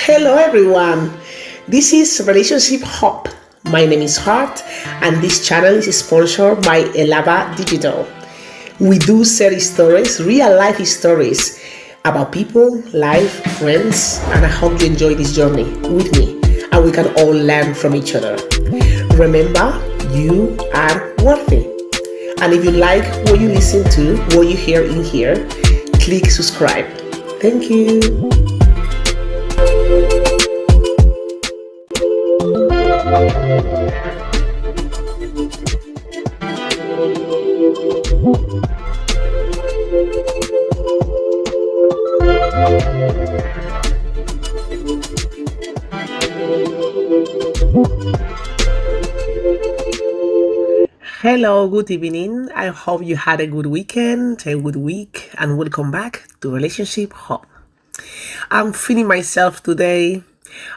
Hello, everyone. This is Relationship Hub. My name is Hart, and this channel is sponsored by Ëlabba Digital. We do share stories, real life stories about people, life, friends, and I hope you enjoy this journey with me and we can all learn from each other. Remember, you are worthy. And if you like what you listen to, what you hear in here, click subscribe. Thank you. Hello, good evening. I hope you had a good weekend, a good week, and welcome back to Relationship Hub. I'm feeling myself today.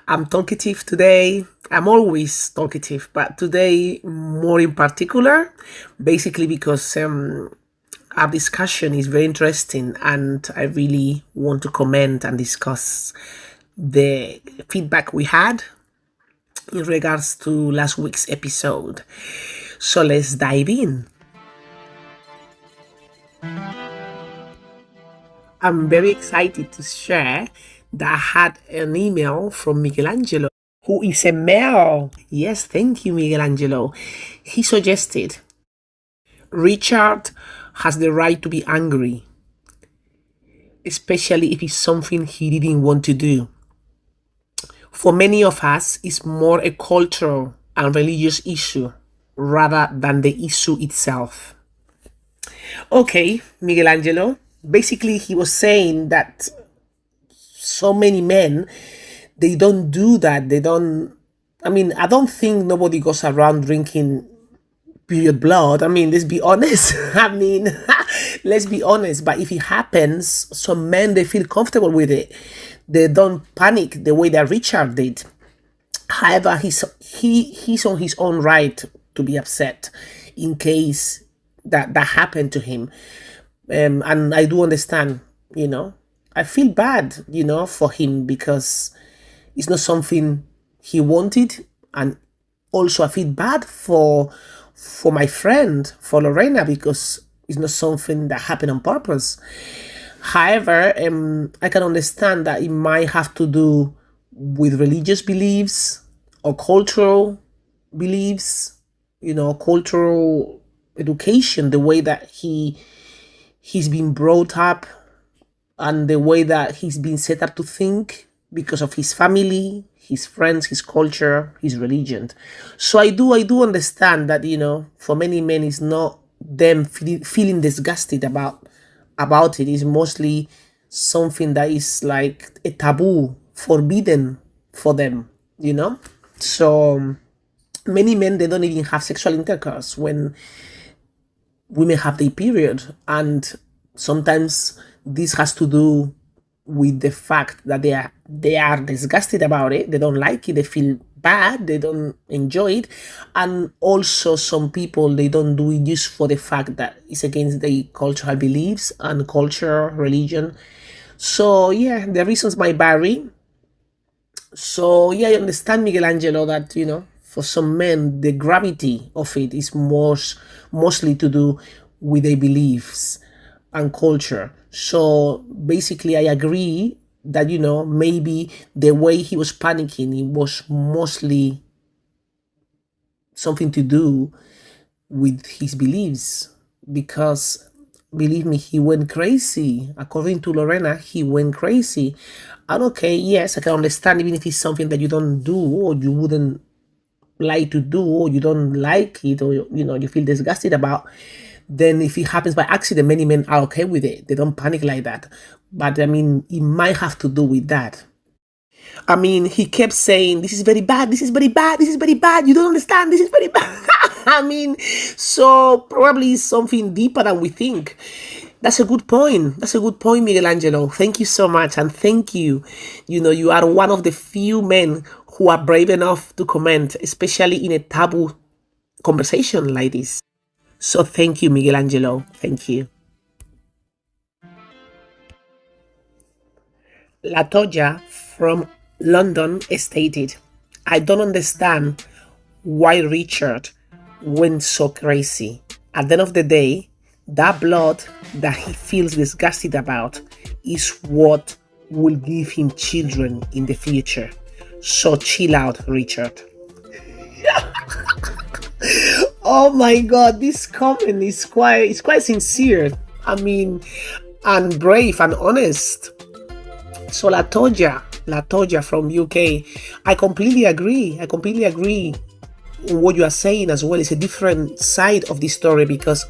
I'm talkative today. I'm always talkative, but today more in particular, basically because our discussion is very interesting and I really want to comment and discuss the feedback we had in regards to last week's episode. So let's dive in. I'm very excited to share that I had an email from Michelangelo, who is a male. Yes, thank you, Michelangelo. He suggested Richard has the right to be angry, especially if it's something he didn't want to do. For many of us, it's more a cultural and religious issue rather than the issue itself. Okay, Michelangelo. Basically, he was saying that so many men, they don't do that. I don't think nobody goes around drinking period blood. Let's be honest. Let's be honest. But if it happens, some men, they feel comfortable with it. They don't panic the way that Richard did. However, he's on his own right to be upset in case that happened to him. And I do understand, I feel bad, for him because it's not something he wanted. And also I feel bad for my friend, for Lorena, because it's not something that happened on purpose. However, I can understand that it might have to do with religious beliefs or cultural beliefs, cultural education, the way that he's been brought up and the way that he's been set up to think because of his family, his friends, his culture, his religion. So I do understand that, for many men, it's not them feeling disgusted about it. It's mostly something that is like a taboo, forbidden for them, So many men, they don't even have sexual intercourse when women have their period, and sometimes this has to do with the fact that they are disgusted about it. They don't like it. They feel bad. They don't enjoy it. And also some people, they don't do it just for the fact that it's against their cultural beliefs and culture, religion. So yeah, the reasons might vary. So yeah, I understand, Michelangelo, that for some men the gravity of it is mostly to do with their beliefs and culture. So basically I agree that maybe the way he was panicking, it was mostly something to do with his beliefs, because believe me, he went crazy. According to Lorena, he went crazy. And okay, yes, I can understand, even if it's something that you don't do or you wouldn't like to do or you don't like it or you feel disgusted about, then if it happens by accident, many men are okay with it. They don't panic like that. But it might have to do with that. He kept saying, this is very bad, this is very bad, this is very bad, you don't understand, this is very bad. So probably it's something deeper than we think. That's a good point. Michelangelo. Thank you so much. And thank you. You are one of the few men who are brave enough to comment, especially in a taboo conversation like this. So thank you, Michelangelo. Thank you. Latoya from London stated, I don't understand why Richard went so crazy. At the end of the day, that blood that he feels disgusted about is what will give him children in the future. So chill out, Richard. Oh my god, this comment is quite sincere. I mean, and brave and honest. So Latoja from UK, I completely agree. I completely agree on what you are saying as well. It's a different side of the story because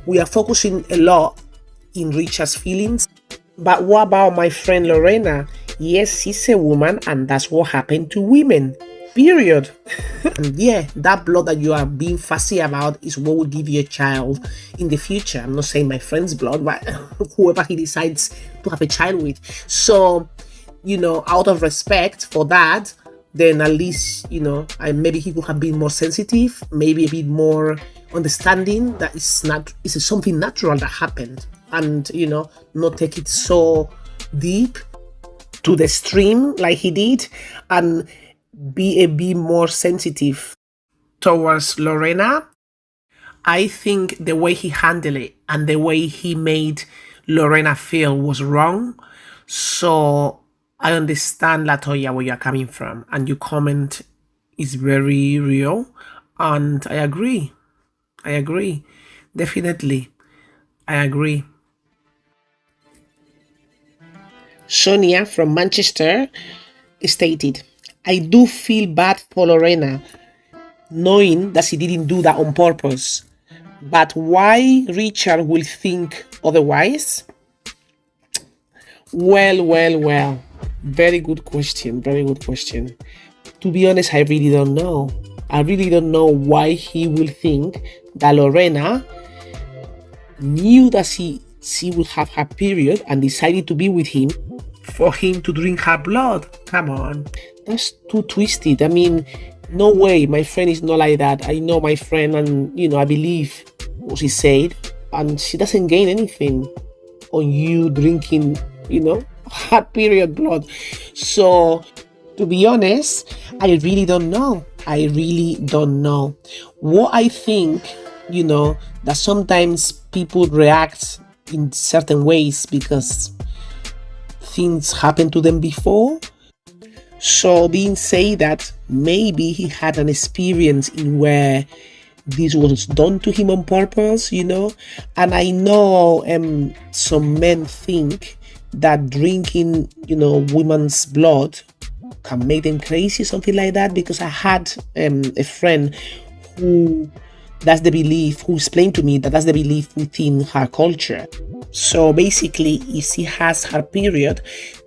we are focusing a lot in Richard's feelings. But what about my friend Lorena? Yes, she's a woman, and that's what happened to women. Period. And yeah, that blood that you are being fussy about is what will give you a child in the future. I'm not saying my friend's blood, but whoever he decides to have a child with. So, out of respect for that, then at least, maybe he could have been more sensitive, maybe a bit more understanding that it's something natural that happened, and not take it so deep to the stream like he did, and be a bit more sensitive towards Lorena. I think the way he handled it and the way he made Lorena feel was wrong. So I understand, Latoya, where you're coming from, and your comment is very real, and I agree. I agree. Definitely. I agree. Sonia from Manchester stated, I do feel bad for Lorena, knowing that she didn't do that on purpose. But why Richard will think otherwise? Well. Very good question. Very good question. To be honest, I really don't know. I really don't know why he will think that Lorena knew that she would have her period and decided to be with him for him to drink her blood. Come on. That's too twisted. I mean, no way. My friend is not like that. I know my friend, and I believe what she said, and she doesn't gain anything on you drinking, her period blood. So, to be honest, I really don't know. I really don't know. What I think, that sometimes people react in certain ways because things happened to them before. So being said that maybe he had an experience in where this was done to him on purpose, and I know some men think that drinking, women's blood can make them crazy, something like that, because I had a friend who who explained to me that that's the belief within her culture. So basically, if she has her period,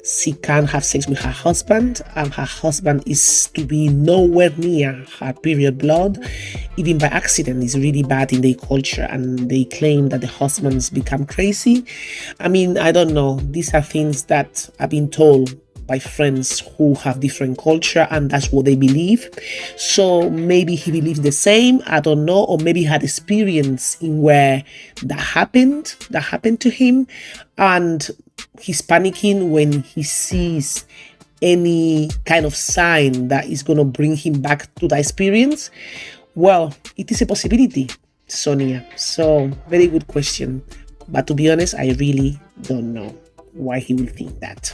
she can have sex with her husband, and her husband is to be nowhere near her period blood, even by accident. Is really bad in their culture, and they claim that the husbands become crazy. I mean, I don't know. These are things that I've been told by friends who have different culture, and that's what they believe. So maybe he believes the same, I don't know, or maybe he had experience in where that happened to him, and he's panicking when he sees any kind of sign that is going to bring him back to that experience. Well, it is a possibility, Sonia. So very good question, but to be honest, I really don't know why he will think that.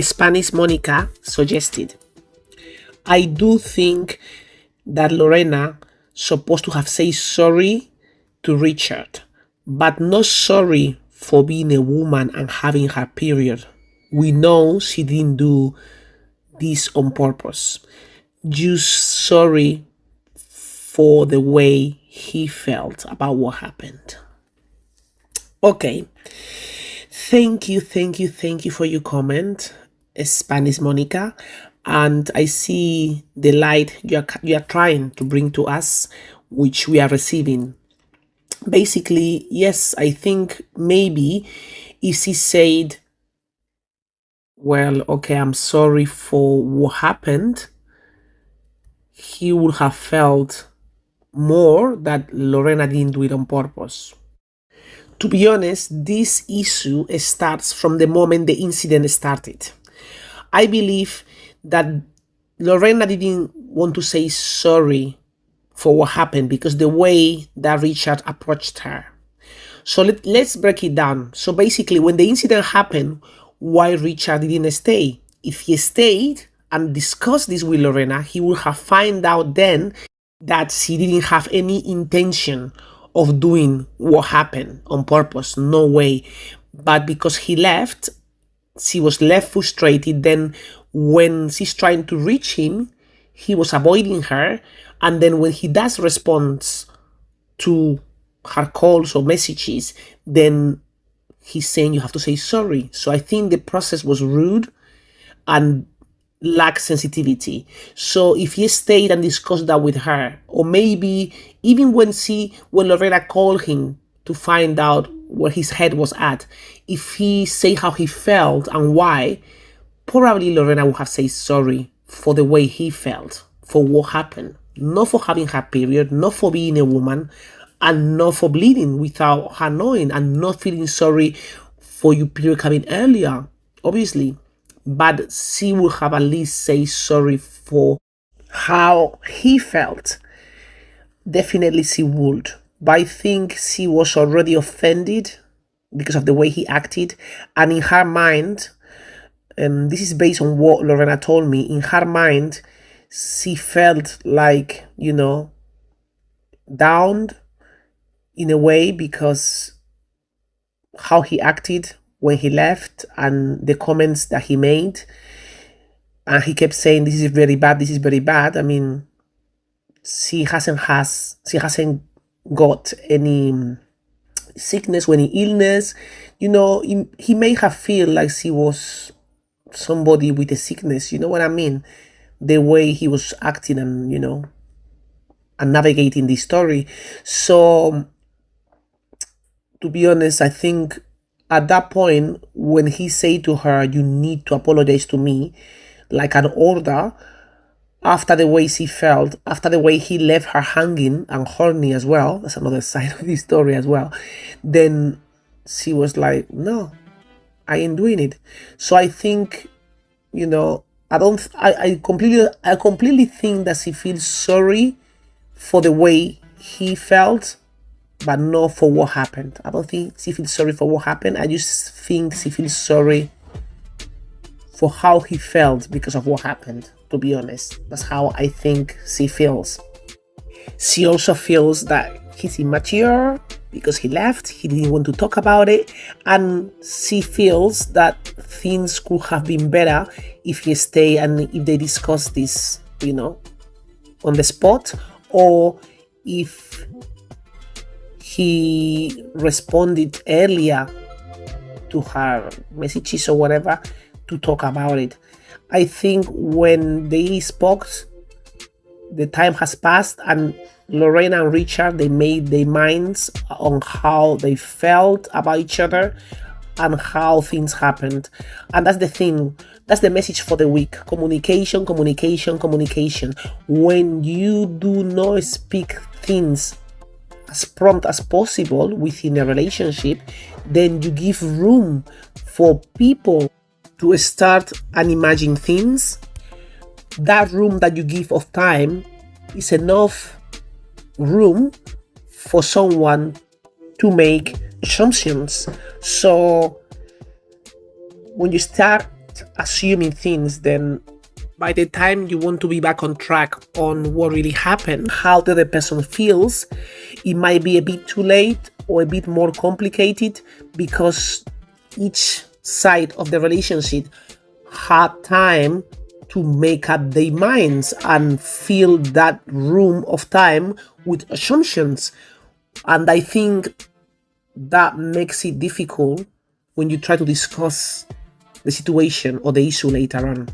Spanish Monica suggested, I do think that Lorena supposed to have said sorry to Richard, but not sorry for being a woman and having her period. We know she didn't do this on purpose. Just sorry for the way he felt about what happened. Okay. Thank you for your comment, Spanish Monica. And I see the light you are trying to bring to us, which we are receiving. Basically, yes, I think maybe if he said, well, okay, I'm sorry for what happened, he would have felt more that Lorena didn't do it on purpose. To be honest, this issue starts from the moment the incident started. I believe that Lorena didn't want to say sorry for what happened because the way that Richard approached her. So let's break it down. So basically, when the incident happened, why Richard didn't stay? If he stayed and discussed this with Lorena, he would have found out then that she didn't have any intention of doing what happened on purpose. No way. But because he left, she was left frustrated. Then when she's trying to reach him, he was avoiding her. And then when he does respond to her calls or messages, then he's saying you have to say sorry. So I think the process was rude and lacked sensitivity. So if he stayed and discussed that with her, or maybe even when Lorena called him to find out where his head was at, if he say how he felt and why, probably Lorena would have said sorry for the way he felt, for what happened, not for having her period, not for being a woman, and not for bleeding without her knowing, and not feeling sorry for your period coming earlier, obviously. But she would have at least say sorry for how he felt. Definitely she would. But I think she was already offended because of the way he acted. And in her mind, this is based on what Lorena told me, in her mind, she felt like, downed in a way because how he acted when he left and the comments that he made. And he kept saying, this is very bad, this is very bad. I mean, she hasn't got any sickness or any illness. He may have feel like she was somebody with a sickness, you know what I mean? The way he was acting and, and navigating this story. So, to be honest, I think at that point, when he said to her, you need to apologize to me, like an order, after the way she felt, after the way he left her hanging and horny as well, that's another side of this story as well, then she was like, no, I ain't doing it. So I think, I completely think that she feels sorry for the way he felt, but not for what happened. I don't think she feels sorry for what happened. I just think she feels sorry for how he felt because of what happened, to be honest. That's how I think she feels. She also feels that he's immature because he left. He didn't want to talk about it. And she feels that things could have been better if he stayed and if they discuss this, on the spot, or if he responded earlier to her messages or whatever to talk about it. I think when they spoke, the time has passed and Lorena and Richard, they made their minds on how they felt about each other and how things happened. And that's the thing. That's the message for the week. Communication, communication, communication. When you do not speak things as prompt as possible within a relationship, then you give room for people to start and imagine things. That room that you give of time is enough room for someone to make assumptions. So when you start assuming things, then by the time you want to be back on track on what really happened, how the other person feels, it might be a bit too late or a bit more complicated because each side of the relationship had time to make up their minds and fill that room of time with assumptions. And I think that makes it difficult when you try to discuss the situation or the issue later on.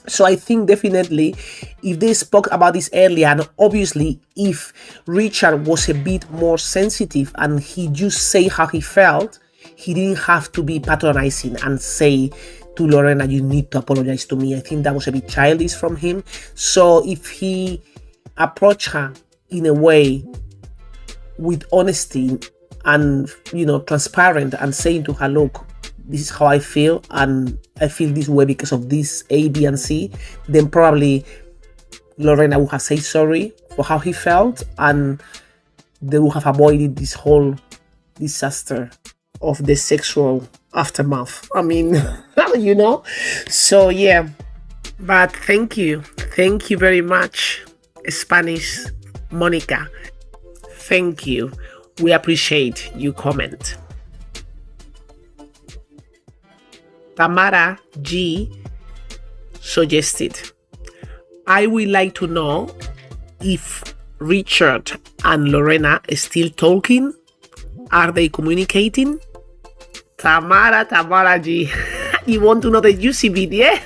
So I think definitely if they spoke about this earlier, and obviously if Richard was a bit more sensitive and he just say how he felt, he didn't have to be patronizing and say to Lorena, you need to apologize to me. I think that was a bit childish from him. So if he approached her in a way with honesty and, transparent and saying to her, look, this is how I feel, and I feel this way because of this A, B, and C, then probably Lorena would have said sorry for how he felt, and they would have avoided this whole disaster of the sexual aftermath. I mean, So yeah, but thank you very much, Spanish Monica. Thank you. We appreciate your comment. Tamara G suggested, I would like to know if Richard and Lorena are still talking. Are they communicating? Tamara G. You want to know the juicy bit, yeah?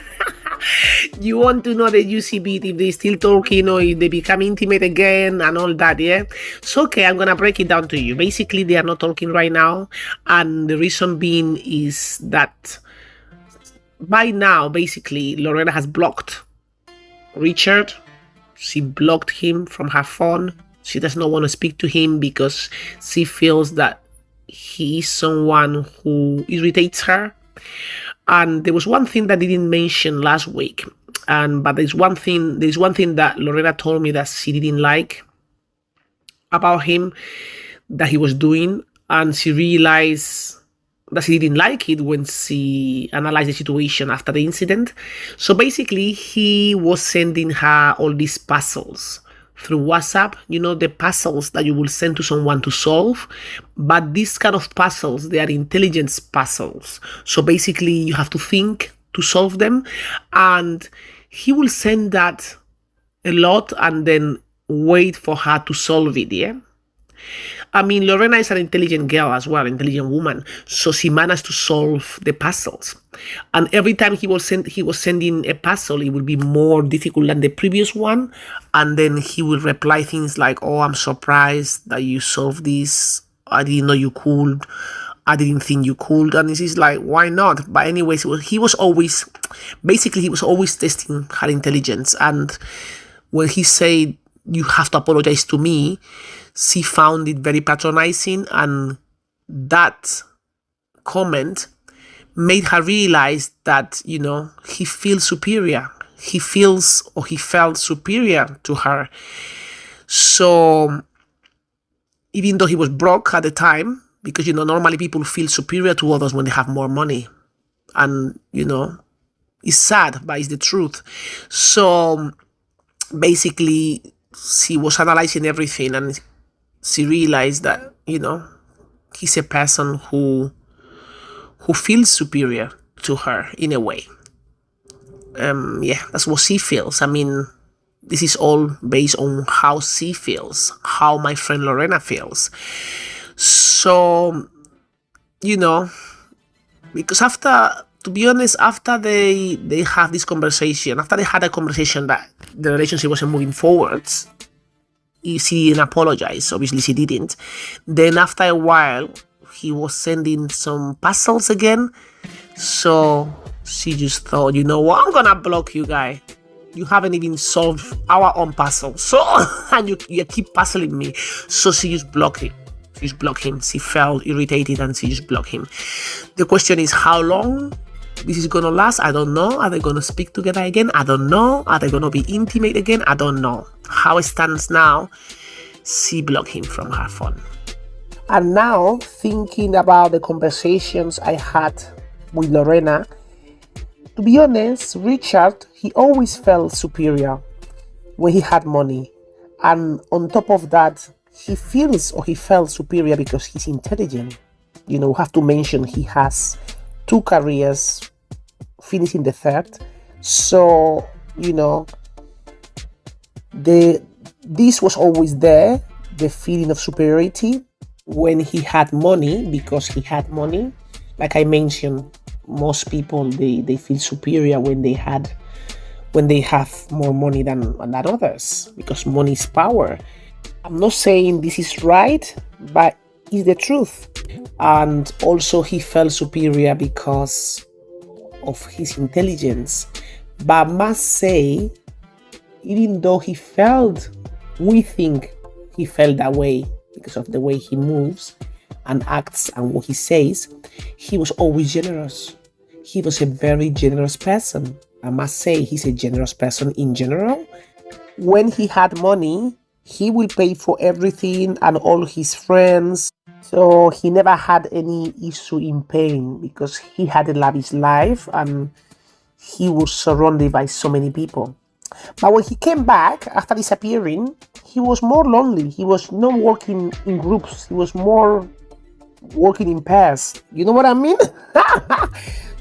You want to know the juicy bit, if they still talking or if they become intimate again and all that, yeah? So, okay, I'm gonna break it down to you. Basically, they are not talking right now, and the reason being is that by now, basically, Lorena has blocked Richard. She blocked him from her phone. She does not want to speak to him because she feels that he is someone who irritates her. And there was one thing that I didn't mention last week, but there's one thing that Lorena told me that she didn't like about him that he was doing, and she realized that she didn't like it when she analyzed the situation after the incident. So basically, he was sending her all these puzzles through WhatsApp, the puzzles that you will send to someone to solve. But these kind of puzzles, they are intelligence puzzles. So basically, you have to think to solve them. And he will send that a lot and then wait for her to solve it, yeah? I mean, Lorena is an intelligent girl as well, intelligent woman. So she managed to solve the puzzles. And every time he was sending a puzzle, it would be more difficult than the previous one. And then he will reply things like, oh, I'm surprised that you solved this. I didn't know you could. I didn't think you could. And it's like, why not? But anyways, he was always testing her intelligence. And when he said, you have to apologize to me, she found it very patronizing, and that comment made her realize that, he feels superior. He felt superior to her. So even though he was broke at the time, because, normally people feel superior to others when they have more money. And, it's sad, but it's the truth. So basically, she was analyzing everything, and she realized that, he's a person who feels superior to her in a way. Yeah, that's what she feels. I mean, this is all based on how she feels, how my friend Lorena feels. So, because to be honest, after they have this conversation, after they had a conversation that the relationship wasn't moving forwards, she didn't apologize. Obviously, she didn't. Then after a while, he was sending some puzzles again. So she just thought, you know what, I'm gonna block you, guy. You haven't even solved our own puzzle. So, and you keep puzzling me. So she just blocked him. She felt irritated and she just blocked him. The question is, how long this is gonna last? I don't know. Are they gonna speak together again? I don't know. Are they gonna be intimate again? I don't know. How it stands now, she blocked him from her phone. And now, thinking about the conversations I had with Lorena, to be honest, Richard, he always felt superior when he had money. And on top of that, he felt superior because he's intelligent. We have to mention he has 2 careers, finishing the 3rd. So, this was always there, the feeling of superiority when he had money, because he had money. Like I mentioned, most people, they feel superior when they have more money than others, because money is power. I'm not saying this is right, but it's the truth. And also he felt superior because of his intelligence. But I must say, even though we think he felt that way because of the way he moves, and acts and what he says, he was always generous. He was a very generous person. I must say, he's a generous person in general. When he had money, he will pay for everything and all his friends. So he never had any issue in paying because he had a lavish life and he was surrounded by so many people. But when he came back after disappearing, he was more lonely. He was not working in groups. He was more working in pairs. You know what I mean?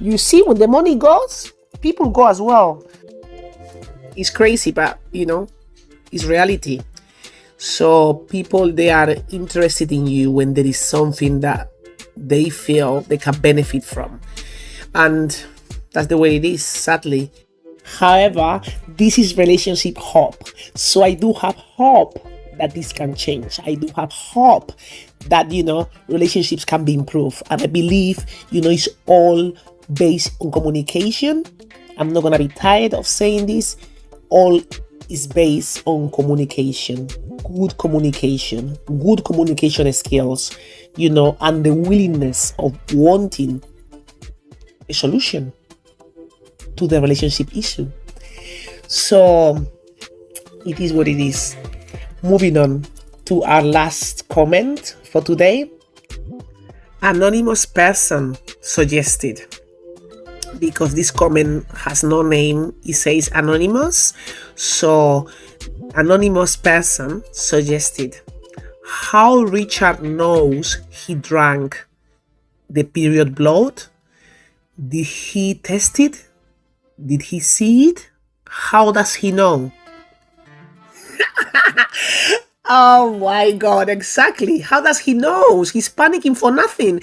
You see, when the money goes, people go as well. It's crazy, but it's reality. So people, they are interested in you when there is something that they feel they can benefit from. And that's the way it is, sadly. However, this is relationship hope. So I do have hope that this can change. I do have hope that, relationships can be improved. And I believe, it's all based on communication. I'm not going to be tired of saying this. All is based on communication, good communication skills, and the willingness of wanting a solution to the relationship issue. So it is what it is. Moving on to our last comment for today. Anonymous person suggested, because this comment has no name, it says anonymous. So anonymous person suggested, how Richard knows he drank the period blood. Did he test it? Did he see it? How does he know? Oh my God, exactly. How does he know? He's panicking for nothing.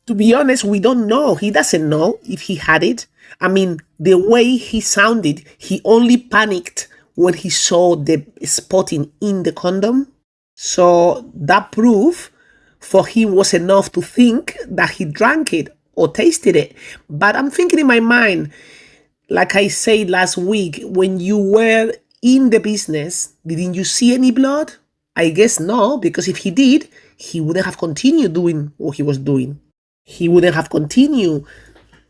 To be honest, we don't know. He doesn't know if he had it. I mean, the way he sounded, he only panicked when he saw the spotting in the condom. So that proof for him was enough to think that he drank it or tasted it. But I'm thinking in my mind, like I said last week, when you were in the business, didn't you see any blood? I guess no, because if he did, he wouldn't have continued doing what he was doing. He wouldn't have continued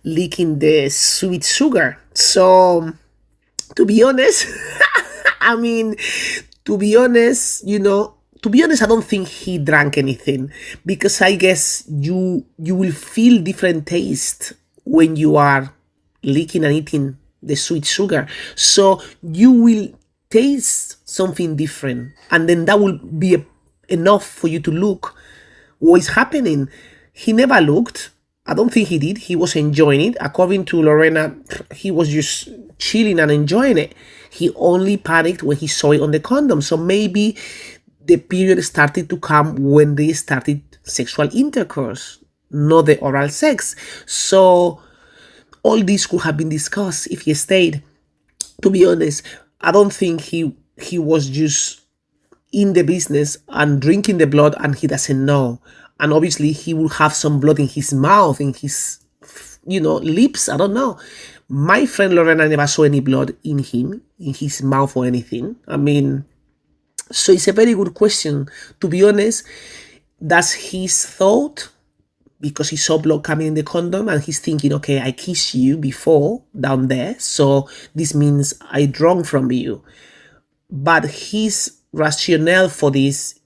leaking the sweet sugar. So, to be honest, I don't think he drank anything, because I guess you will feel different taste when you are leaking and eating the sweet sugar. So you will taste something different, and then that will be enough for you to look what is happening. He never looked. I don't think he did. He was enjoying it. According to Lorena, he was just chilling and enjoying it. He only panicked when he saw it on the condom. So maybe the period started to come when they started sexual intercourse, not the oral sex. So all this could have been discussed if he stayed. To be honest, I don't think he was just in the business and drinking the blood and he doesn't know. And obviously he will have some blood in his mouth, in his, lips. I don't know. My friend Lorena never saw any blood in him, in his mouth or anything. So it's a very good question. To be honest, that's his thought, because he saw blood coming in the condom and he's thinking, okay, I kissed you before down there, so this means I drank from you. But his rationale for this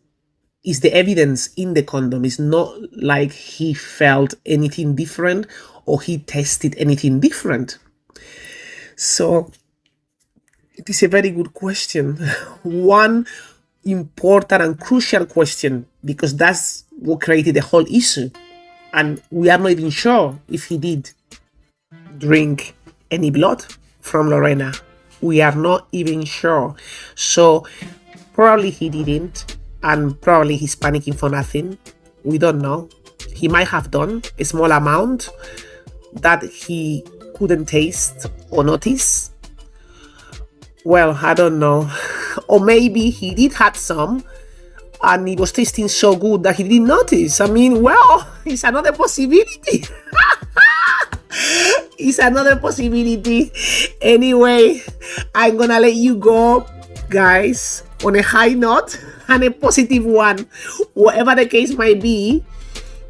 is the evidence in the condom. It's not like he felt anything different or he tested anything different. So it is a very good question. One important and crucial question, because that's what created the whole issue. And we are not even sure if he did drink any blood from Lorena. We are not even sure. So probably he didn't, and probably he's panicking for nothing. We don't know. He might have done a small amount that he couldn't taste or notice. Well, I don't know. Or maybe he did have some and it was tasting so good that he didn't notice. It's another possibility. It's another possibility. Anyway, I'm gonna let you go, guys, on a high note and a positive one. Whatever the case might be,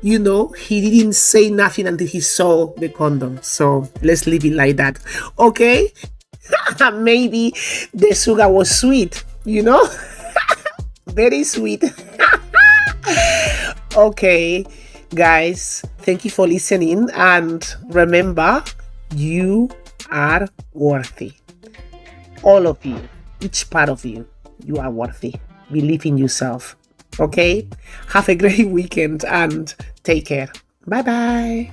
He didn't say nothing until he saw the condom. So let's leave it like that. Okay? Maybe the sugar was sweet, very sweet. Okay, guys, thank you for listening. And remember, you are worthy. All of you, each part of you, you are worthy. Believe in yourself. Okay? Have a great weekend and take care. Bye-bye.